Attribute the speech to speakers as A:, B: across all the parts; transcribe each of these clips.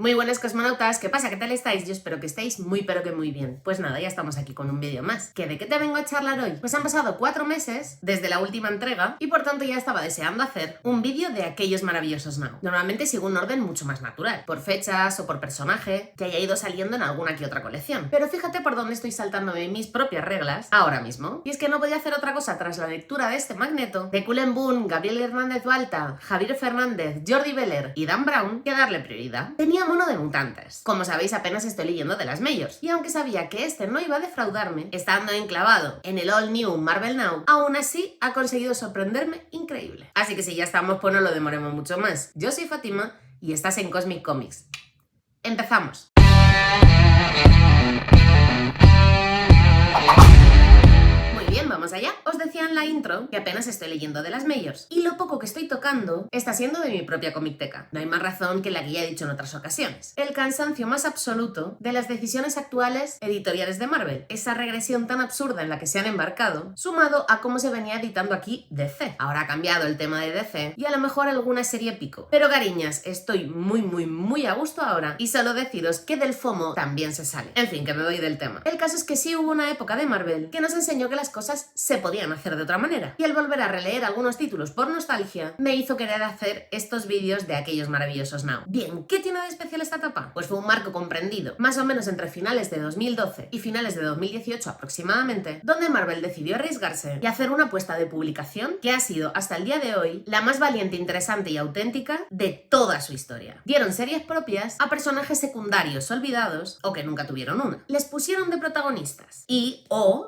A: Muy buenas cosmonautas, ¿qué pasa? ¿Qué tal estáis? Yo espero que estéis muy pero que muy bien. Pues nada, ya estamos aquí con un vídeo más. ¿De qué te vengo a charlar hoy? Pues han pasado 4 meses desde la última entrega y por tanto ya estaba deseando hacer un vídeo de aquellos maravillosos Now. Normalmente sigo un orden mucho más natural, por fechas o por personaje que haya ido saliendo en alguna que otra colección. Pero fíjate por dónde estoy saltándome mis propias reglas ahora mismo. Y es que no podía hacer otra cosa tras la lectura de este Magneto, de Cullen Bunn, Gabriel Hernández Balta, Javier Fernández, Jordi Beller y Dan Brown, que darle prioridad. Tenía mono de mutantes. Como sabéis, apenas estoy leyendo de las Majors, y aunque sabía que este no iba a defraudarme, estando enclavado en el All New Marvel Now, aún así ha conseguido sorprenderme increíble. Así que si ya estamos, pues no lo demoremos mucho más. Yo soy Fátima y estás en Cosmic Comics. ¡Empezamos! Vamos allá. Os decía en la intro que apenas estoy leyendo de las Majors y lo poco que estoy tocando está siendo de mi propia comicteca. No hay más razón que la que ya he dicho en otras ocasiones. El cansancio más absoluto de las decisiones actuales editoriales de Marvel. Esa regresión tan absurda en la que se han embarcado, sumado a cómo se venía editando aquí DC. Ahora ha cambiado el tema de DC y a lo mejor alguna serie pico. Pero cariñas, estoy muy a gusto ahora y solo deciros que del FOMO también se sale. En fin, que me voy del tema. El caso es que sí hubo una época de Marvel que nos enseñó que las cosas se podían hacer de otra manera. Y al volver a releer algunos títulos por nostalgia, me hizo querer hacer estos vídeos de aquellos maravillosos Now. Bien, ¿qué tiene de especial esta etapa? Pues fue un marco comprendido, más o menos entre finales de 2012 y finales de 2018 aproximadamente, donde Marvel decidió arriesgarse y hacer una apuesta de publicación que ha sido, hasta el día de hoy, la más valiente, interesante y auténtica de toda su historia. Dieron series propias a personajes secundarios olvidados o que nunca tuvieron una. Les pusieron de protagonistas. Y,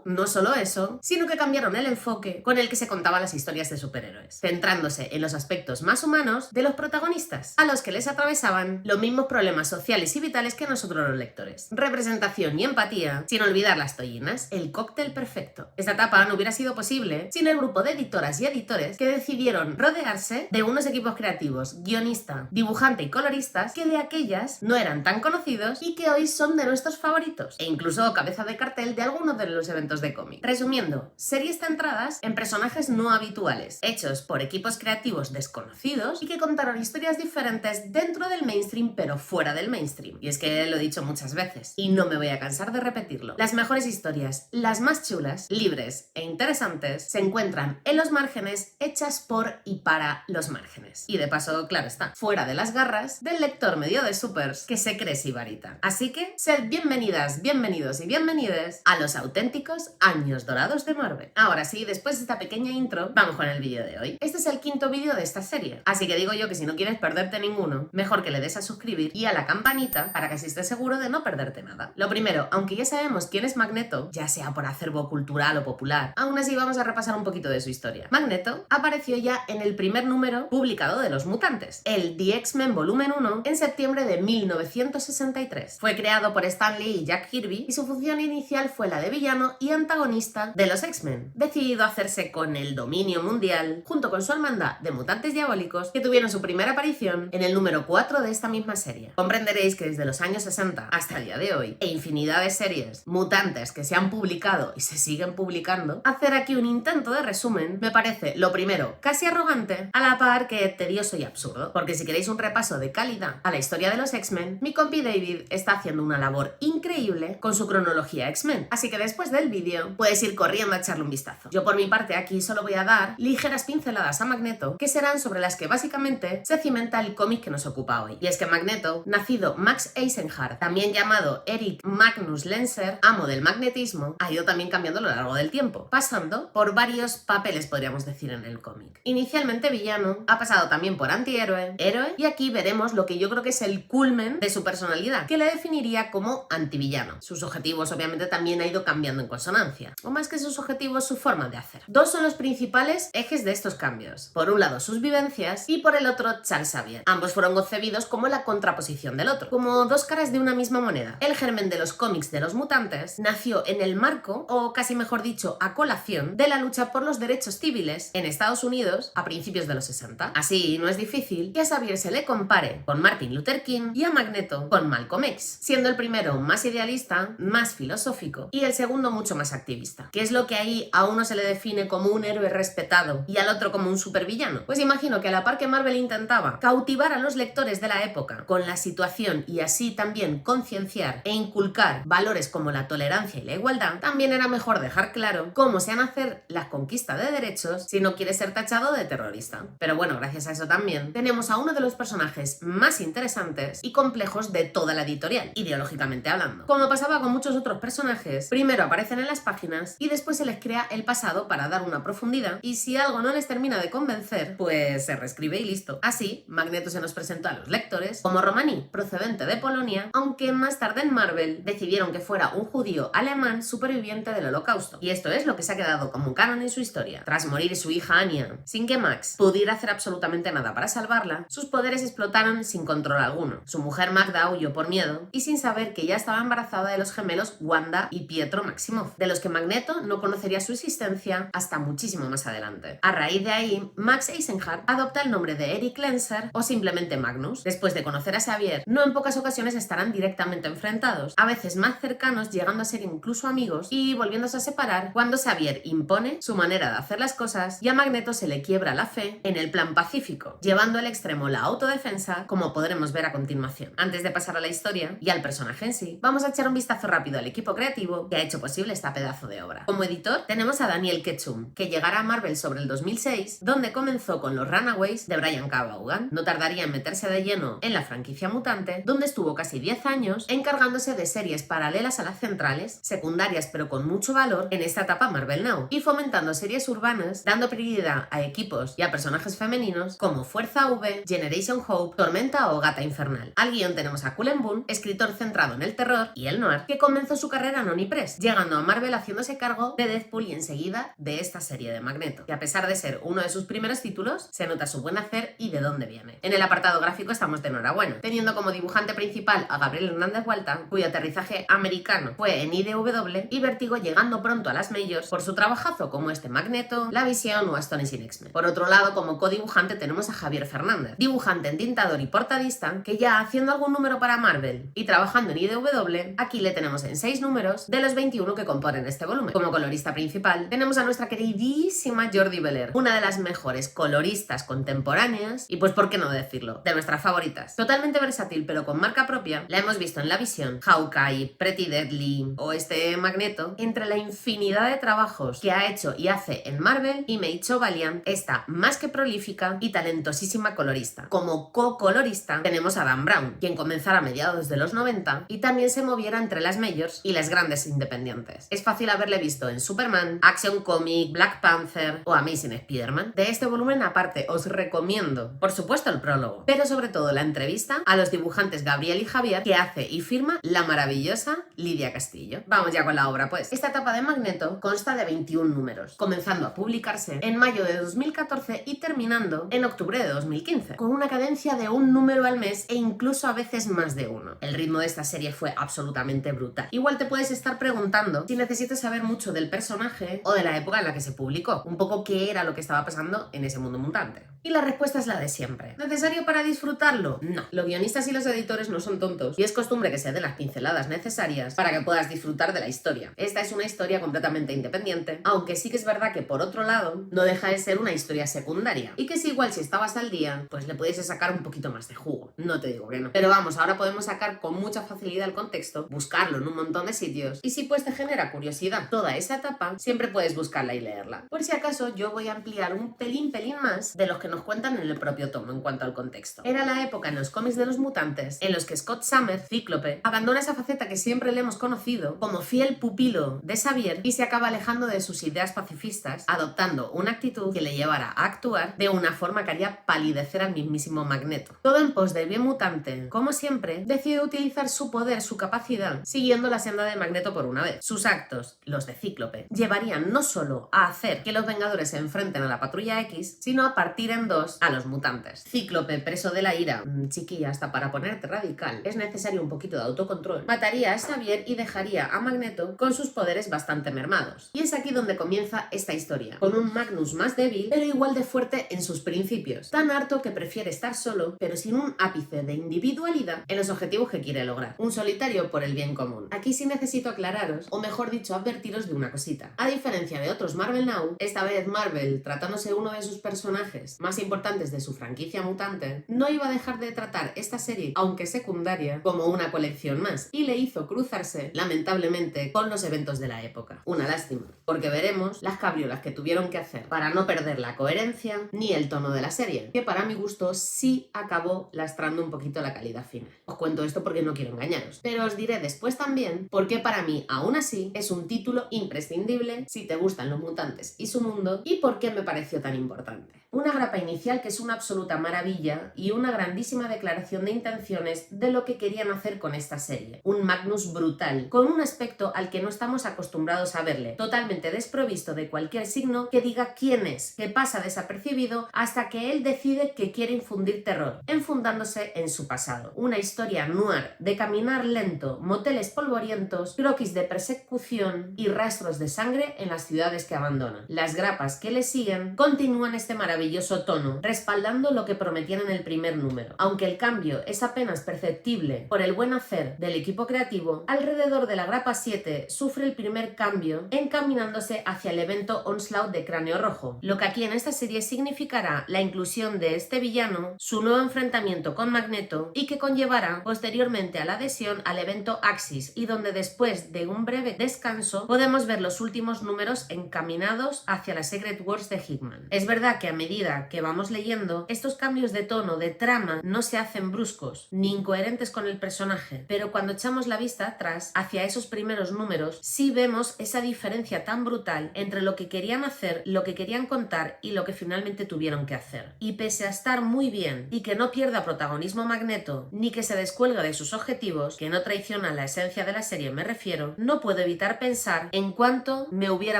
A: no solo eso, sino que cambiaron el enfoque con el que se contaban las historias de superhéroes, centrándose en los aspectos más humanos de los protagonistas, a los que les atravesaban los mismos problemas sociales y vitales que nosotros los lectores. Representación y empatía, sin olvidar las tollinas, el cóctel perfecto. Esta etapa no hubiera sido posible sin el grupo de editoras y editores que decidieron rodearse de unos equipos creativos, guionista, dibujante y coloristas que de aquellas no eran tan conocidos y que hoy son de nuestros favoritos, e incluso cabeza de cartel de algunos de los eventos de cómic. Resumiendo, series centradas en personajes no habituales, hechos por equipos creativos desconocidos y que contaron historias diferentes dentro del mainstream pero fuera del mainstream. Y es que lo he dicho muchas veces y no me voy a cansar de repetirlo. Las mejores historias, las más chulas, libres e interesantes, se encuentran en los márgenes, hechas por y para los márgenes. Y de paso, claro está, fuera de las garras del lector medio de supers que se cree sibarita. Así que, sed bienvenidas, bienvenidos y bienvenides a los auténticos años dorados de Marvel. Ahora sí, después de esta pequeña intro, vamos con el vídeo de hoy. Este es el 5º vídeo de esta serie, así que digo yo que si no quieres perderte ninguno, mejor que le des a suscribir y a la campanita para que así estés seguro de no perderte nada. Lo primero, aunque ya sabemos quién es Magneto, ya sea por acervo cultural o popular, aún así vamos a repasar un poquito de su historia. Magneto apareció ya en el primer número publicado de Los Mutantes, el The X-Men Volumen 1, en septiembre de 1963. Fue creado por Stan Lee y Jack Kirby y su función inicial fue la de villano y antagonista de los X-Men, decidido a hacerse con el dominio mundial junto con su hermandad de mutantes diabólicos que tuvieron su primera aparición en el número 4 de esta misma serie. Comprenderéis que desde los años 60 hasta el día de hoy, e infinidad de series mutantes que se han publicado y se siguen publicando, hacer aquí un intento de resumen me parece, lo primero, casi arrogante, a la par que tedioso y absurdo, porque si queréis un repaso de calidad a la historia de los X-Men, mi compi David está haciendo una labor increíble con su cronología X-Men, así que después del vídeo puedes ir corriendo a echarle un vistazo. Yo por mi parte aquí solo voy a dar ligeras pinceladas a Magneto, que serán sobre las que básicamente se cimenta el cómic que nos ocupa hoy. Y es que Magneto, nacido Max Eisenhardt, también llamado Eric Magnus Lenzer, amo del magnetismo, ha ido también cambiando a lo largo del tiempo, pasando por varios papeles, podríamos decir, en el cómic. Inicialmente villano, ha pasado también por antihéroe, héroe, y aquí veremos lo que yo creo que es el culmen de su personalidad, que le definiría como antivillano. Sus objetivos obviamente también ha ido cambiando en consonancia, o más que sus objetivos, su forma de hacer. Dos son los principales ejes de estos cambios. Por un lado sus vivencias y por el otro Charles Xavier. Ambos fueron concebidos como la contraposición del otro, como dos caras de una misma moneda. El germen de los cómics de los mutantes nació en el marco, o casi mejor dicho, a colación, de la lucha por los derechos civiles en Estados Unidos a principios de los 60. Así, no es difícil que a Xavier se le compare con Martin Luther King y a Magneto con Malcolm X, siendo el primero más idealista, más filosófico y el segundo mucho más activista. ¿Qué es es lo que ahí a uno se le define como un héroe respetado y al otro como un supervillano? Pues imagino que a la par que Marvel intentaba cautivar a los lectores de la época con la situación y así también concienciar e inculcar valores como la tolerancia y la igualdad, también era mejor dejar claro cómo se han hacer la conquista de derechos si no quieres ser tachado de terrorista. Pero bueno, gracias a eso también tenemos a uno de los personajes más interesantes y complejos de toda la editorial, ideológicamente hablando. Como pasaba con muchos otros personajes, primero aparecen en las páginas y después se les crea el pasado para dar una profundidad, y si algo no les termina de convencer, pues se reescribe y listo. Así, Magneto se nos presentó a los lectores como romaní, procedente de Polonia, aunque más tarde en Marvel decidieron que fuera un judío alemán superviviente del Holocausto. Y esto es lo que se ha quedado como canon en su historia. Tras morir su hija Anya, sin que Max pudiera hacer absolutamente nada para salvarla, sus poderes explotaron sin control alguno. Su mujer Magda huyó por miedo y sin saber que ya estaba embarazada de los gemelos Wanda y Pietro Maximoff, de los que Magneto no conocería su existencia hasta muchísimo más adelante. A raíz de ahí, Max Eisenhardt adopta el nombre de Eric Lenser o simplemente Magnus. Después de conocer a Xavier, no en pocas ocasiones estarán directamente enfrentados, a veces más cercanos, llegando a ser incluso amigos y volviéndose a separar cuando Xavier impone su manera de hacer las cosas y a Magneto se le quiebra la fe en el plan pacífico, llevando al extremo la autodefensa, como podremos ver a continuación. Antes de pasar a la historia y al personaje en sí, vamos a echar un vistazo rápido al equipo creativo que ha hecho posible esta pedazo de obra. Como editor tenemos a Daniel Ketchum, que llegará a Marvel sobre el 2006, donde comenzó con los Runaways de Brian K. Vaughan. No tardaría en meterse de lleno en la franquicia mutante, donde estuvo casi 10 años encargándose de series paralelas a las centrales, secundarias pero con mucho valor en esta etapa Marvel Now, y fomentando series urbanas, dando prioridad a equipos y a personajes femeninos como Fuerza V, Generation Hope, Tormenta o Gata Infernal. Al guión tenemos a Cullen Bunn, escritor centrado en el terror y el noir, que comenzó su carrera en Onipress, llegando a Marvel haciéndose cargo de Deadpool y enseguida de esta serie de Magneto, que a pesar de ser uno de sus primeros títulos, se nota su buen hacer y de dónde viene. En el apartado gráfico estamos de enhorabuena, teniendo como dibujante principal a Gabriel Hernández Walta, cuyo aterrizaje americano fue en IDW, y Vértigo llegando pronto a las Majors por su trabajazo como Magneto, La Visión o Astonishing X-Men. Por otro lado, como co-dibujante tenemos a Javier Fernández, dibujante, entintador y portadista, que ya haciendo algún número para Marvel y trabajando en IDW, aquí le tenemos en 6 números de los 21 que componen este volumen. Como colorista principal tenemos a nuestra queridísima Jordie Bellaire, una de las mejores coloristas contemporáneas y, pues por qué no decirlo, de nuestras favoritas. Totalmente versátil pero con marca propia, la hemos visto en La Visión, Hawkeye, Pretty Deadly o Magneto, entre la infinidad de trabajos que ha hecho y hace en Marvel, y Meicho Valiant, esta más que prolífica y talentosísima colorista. Como co-colorista tenemos a Dan Brown, quien comenzara a mediados de los 90 y también se moviera entre las majors y las grandes independientes. Es fácil haberle visto en Superman, Action Comic, Black Panther o Amazing Spider-Man. De este volumen aparte os recomiendo, por supuesto, el prólogo, pero sobre todo la entrevista a los dibujantes Gabriel y Javier, que hace y firma la maravillosa Lidia Castillo. Vamos ya con la obra, pues. Esta etapa de Magneto consta de 21 números, comenzando a publicarse en mayo de 2014 y terminando en octubre de 2015, con una cadencia de un número al mes e incluso a veces más de uno. El ritmo de esta serie fue absolutamente brutal. Igual te puedes estar preguntando si necesitas saber mucho del personaje o de la época en la que se publicó, un poco qué era lo que estaba pasando en ese mundo mutante. Y la respuesta es la de siempre. ¿Necesario para disfrutarlo? No. Los guionistas y los editores no son tontos y es costumbre que se den las pinceladas necesarias para que puedas disfrutar de la historia. Esta es una historia completamente independiente, aunque sí que es verdad que por otro lado no deja de ser una historia secundaria y que si igual si estabas al día pues le pudiese sacar un poquito más de jugo. No te digo que no. Pero vamos, ahora podemos sacar con mucha facilidad el contexto, buscarlo en un montón de sitios y si pues te genera curiosidad toda esa etapa, siempre puedes buscarla y leerla. Por si acaso yo voy a ampliar un pelín más de los que nos cuentan en el propio tomo en cuanto al contexto. Era la época en los cómics de los mutantes en los que Scott Summers, Cíclope, abandona esa faceta que siempre le hemos conocido como fiel pupilo de Xavier y se acaba alejando de sus ideas pacifistas, adoptando una actitud que le llevará a actuar de una forma que haría palidecer al mismísimo Magneto. Todo en pos del bien mutante, como siempre, decide utilizar su poder, su capacidad, siguiendo la senda de Magneto por una vez. Sus actos, los de Cíclope, llevarían no solo a hacer que los Vengadores se enfrenten a la Patrulla X, sino a partir en dos a los mutantes. Cíclope, preso de la ira, chiquilla, hasta para ponerte radical, es necesario un poquito de autocontrol, mataría a Xavier y dejaría a Magneto con sus poderes bastante mermados. Y es aquí donde comienza esta historia, con un Magnus más débil, pero igual de fuerte en sus principios, tan harto que prefiere estar solo, pero sin un ápice de individualidad en los objetivos que quiere lograr. Un solitario por el bien común. Aquí sí necesito aclararos, o mejor dicho, advertiros de una cosita. A diferencia de otros Marvel Now, esta vez Marvel, tratándose uno de sus personajes más importantes de su franquicia mutante, no iba a dejar de tratar esta serie, aunque secundaria, como una colección más, y le hizo cruzarse, lamentablemente, con los eventos de la época. Una lástima, porque veremos las cabriolas que tuvieron que hacer para no perder la coherencia ni el tono de la serie, que para mi gusto sí acabó lastrando un poquito la calidad final. Os cuento esto porque no quiero engañaros, pero os diré después también por qué para mí, aún así, es un título imprescindible si te gustan los mutantes y su mundo, y por qué me pareció tan importante. Una grapa inicial que es una absoluta maravilla y una grandísima declaración de intenciones de lo que querían hacer con esta serie. Un Magnus brutal, con un aspecto al que no estamos acostumbrados a verle, totalmente desprovisto de cualquier signo que diga quién es, que pasa desapercibido hasta que él decide que quiere infundir terror, enfundándose en su pasado. Una historia noir de caminar lento, moteles polvorientos, croquis de persecución y rastros de sangre en las ciudades que abandona. Las grapas que le siguen continúan este maravilloso tono, respaldando lo que prometían en el primer número. Aunque el cambio es apenas perceptible por el buen hacer del equipo creativo, alrededor de la grapa 7 sufre el primer cambio encaminándose hacia el evento Onslaught de Cráneo Rojo, lo que aquí en esta serie significará la inclusión de este villano, su nuevo enfrentamiento con Magneto y que conllevará posteriormente a la adhesión al evento Axis, y donde después de un breve descanso podemos ver los últimos números encaminados hacia la Secret Wars de Hickman. Es verdad que a medida que vamos leyendo, estos cambios de tono, de trama, no se hacen bruscos ni incoherentes con el personaje, pero cuando echamos la vista atrás hacia esos primeros números, sí vemos esa diferencia tan brutal entre lo que querían hacer, lo que querían contar y lo que finalmente tuvieron que hacer. Y pese a estar muy bien y que no pierda protagonismo Magneto, ni que se descuelga de sus objetivos, que no traiciona la esencia de la serie me refiero, no puedo evitar pensar en cuánto me hubiera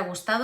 A: gustado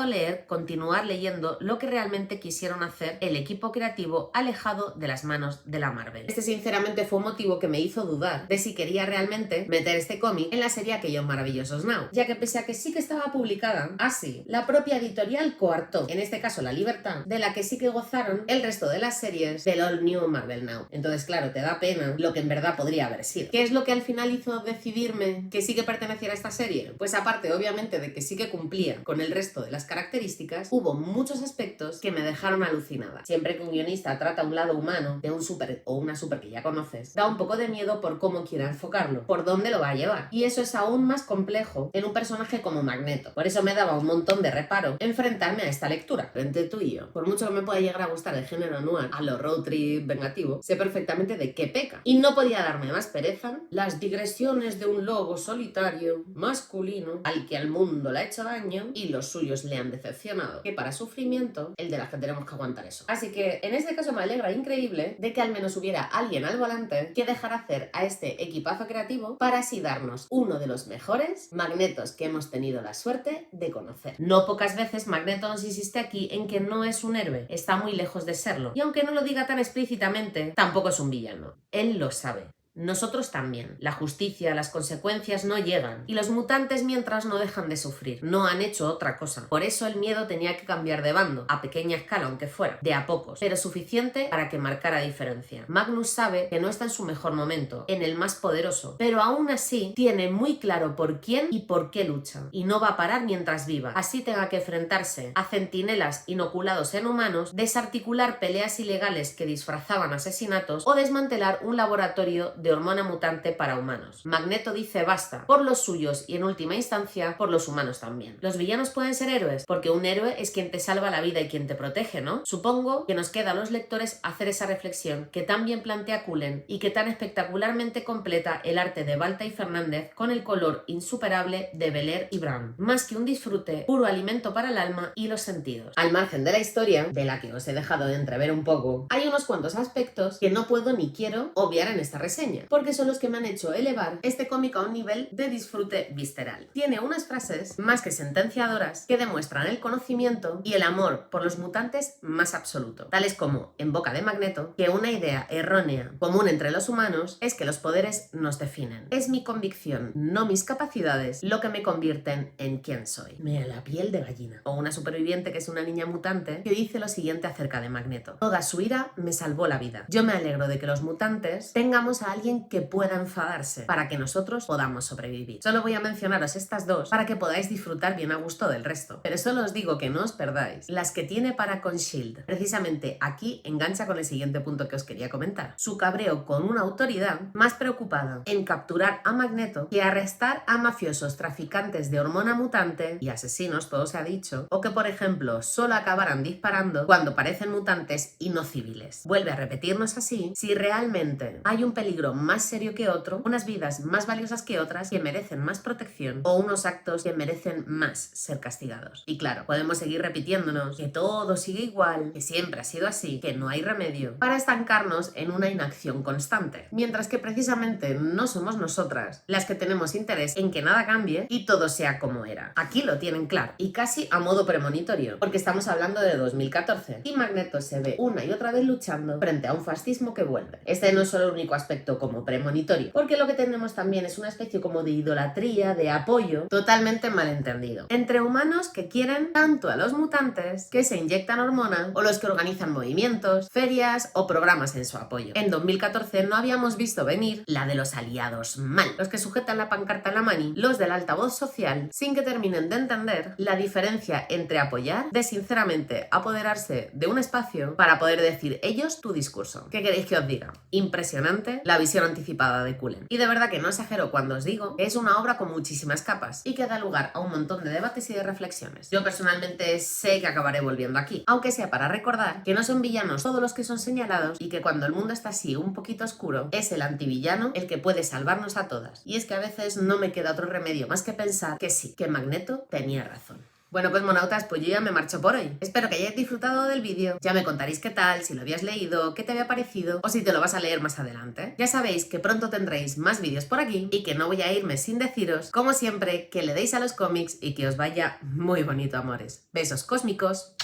A: continuar leyendo lo que realmente quisieron hacer el equipo creativo alejado de las manos de la Marvel. Este sinceramente fue un motivo que me hizo dudar de si quería realmente meter este cómic en la serie Aquellos Maravillosos Now, ya que pese a que sí que estaba publicada así, la propia editorial coartó, en este caso la libertad, de la que sí que gozaron el resto de las series del All New Marvel Now. Entonces claro, te da pena lo que en verdad podría haber sido. ¿Qué es lo que al final hizo decidirme que sí que perteneciera a esta serie? Pues aparte obviamente de que sí que cumplía con el resto de las características, hubo muchos aspectos que me dejaron alucinada. Siempre que un guionista trata un lado humano de un super o una super que ya conoces, da un poco de miedo por cómo quiera enfocarlo, por dónde lo va a llevar. Y eso es aún más complejo en un personaje como Magneto. Por eso me daba un montón de reparo enfrentarme a esta lectura. Entre tú y yo, por mucho que me pueda llegar a gustar el género noir a lo road trip vengativo, sé perfectamente de qué peca. Y no podía darme más pereza las digresiones de un lobo solitario, masculino, al que al mundo le ha hecho daño y los suyos le han decepcionado. Que para sufrimiento, el de las que tenemos que aguantar eso. Así que en este caso me alegra increíble de que al menos hubiera alguien al volante que dejara hacer a este equipazo creativo para así darnos uno de los mejores Magnetos que hemos tenido la suerte de conocer. No pocas veces Magneto nos insiste aquí en que no es un héroe, está muy lejos de serlo. Y aunque no lo diga tan explícitamente, tampoco es un villano. Él lo sabe. Nosotros también. La justicia, las consecuencias no llegan. Y los mutantes mientras no dejan de sufrir. No han hecho otra cosa. Por eso el miedo tenía que cambiar de bando. A pequeña escala aunque fuera. De a pocos. Pero suficiente para que marcara diferencia. Magnus sabe que no está en su mejor momento. En el más poderoso. Pero aún así tiene muy claro por quién y por qué lucha. Y no va a parar mientras viva. Así tenga que enfrentarse a centinelas inoculados en humanos, desarticular peleas ilegales que disfrazaban asesinatos o desmantelar un laboratorio de hormona mutante para humanos. Magneto dice basta, por los suyos y en última instancia por los humanos también. ¿Los villanos pueden ser héroes? Porque un héroe es quien te salva la vida y quien te protege, ¿no? Supongo que nos queda a los lectores hacer esa reflexión que tan bien plantea Cullen y que tan espectacularmente completa el arte de Balta y Fernández con el color insuperable de Belair y Brown. Más que un disfrute, puro alimento para el alma y los sentidos. Al margen de la historia, de la que os he dejado de entrever un poco, hay unos cuantos aspectos que no puedo ni quiero obviar en esta reseña, porque son los que me han hecho elevar este cómic a un nivel de disfrute visceral. Tiene unas frases más que sentenciadoras que demuestran el conocimiento y el amor por los mutantes más absoluto, tales como, en boca de Magneto, que una idea errónea común entre los humanos es que los poderes nos definen. Es mi convicción, no mis capacidades, lo que me convierten en quien soy. Me da la piel de gallina. O una superviviente que es una niña mutante que dice lo siguiente acerca de Magneto: toda su ira me salvó la vida. Yo me alegro de que los mutantes tengamos a alguien alguien que pueda enfadarse para que nosotros podamos sobrevivir. Solo voy a mencionaros estas dos para que podáis disfrutar bien a gusto del resto, pero solo os digo que no os perdáis las que tiene para con S.H.I.E.L.D. Precisamente aquí engancha con el siguiente punto que os quería comentar. Su cabreo con una autoridad más preocupada en capturar a Magneto que arrestar a mafiosos traficantes de hormona mutante y asesinos, todo se ha dicho, o que por ejemplo solo acabaran disparando cuando parecen mutantes y no civiles. Vuelve a repetirnos así si realmente hay un peligro más serio que otro, unas vidas más valiosas que otras que merecen más protección o unos actos que merecen más ser castigados. Y claro, podemos seguir repitiéndonos que todo sigue igual, que siempre ha sido así, que no hay remedio, para estancarnos en una inacción constante, mientras que precisamente no somos nosotras las que tenemos interés en que nada cambie y todo sea como era. Aquí lo tienen claro y casi a modo premonitorio, porque estamos hablando de 2014 y Magneto se ve una y otra vez luchando frente a un fascismo que vuelve. Este no es solo el único aspecto como premonitorio, porque lo que tenemos también es una especie como de idolatría, de apoyo totalmente malentendido entre humanos que quieren tanto a los mutantes que se inyectan hormonas o los que organizan movimientos, ferias o programas en su apoyo. En 2014 no habíamos visto venir la de los aliados mal, los que sujetan la pancarta en la mani, los del altavoz social, sin que terminen de entender la diferencia entre apoyar, de sinceramente apoderarse de un espacio para poder decir ellos tu discurso. ¿Qué queréis que os diga? Impresionante la visión anticipada de Cullen. Y de verdad que no exagero cuando os digo que es una obra con muchísimas capas y que da lugar a un montón de debates y de reflexiones. Yo personalmente sé que acabaré volviendo aquí, aunque sea para recordar que no son villanos todos los que son señalados y que cuando el mundo está así un poquito oscuro, es el antivillano el que puede salvarnos a todas. Y es que a veces no me queda otro remedio más que pensar que sí, que Magneto tenía razón. Bueno, cosmonautas, pues yo ya me marcho por hoy. Espero que hayáis disfrutado del vídeo. Ya me contaréis qué tal, si lo habías leído, qué te había parecido o si te lo vas a leer más adelante. Ya sabéis que pronto tendréis más vídeos por aquí y que no voy a irme sin deciros, como siempre, que le deis a los cómics y que os vaya muy bonito, amores. Besos cósmicos.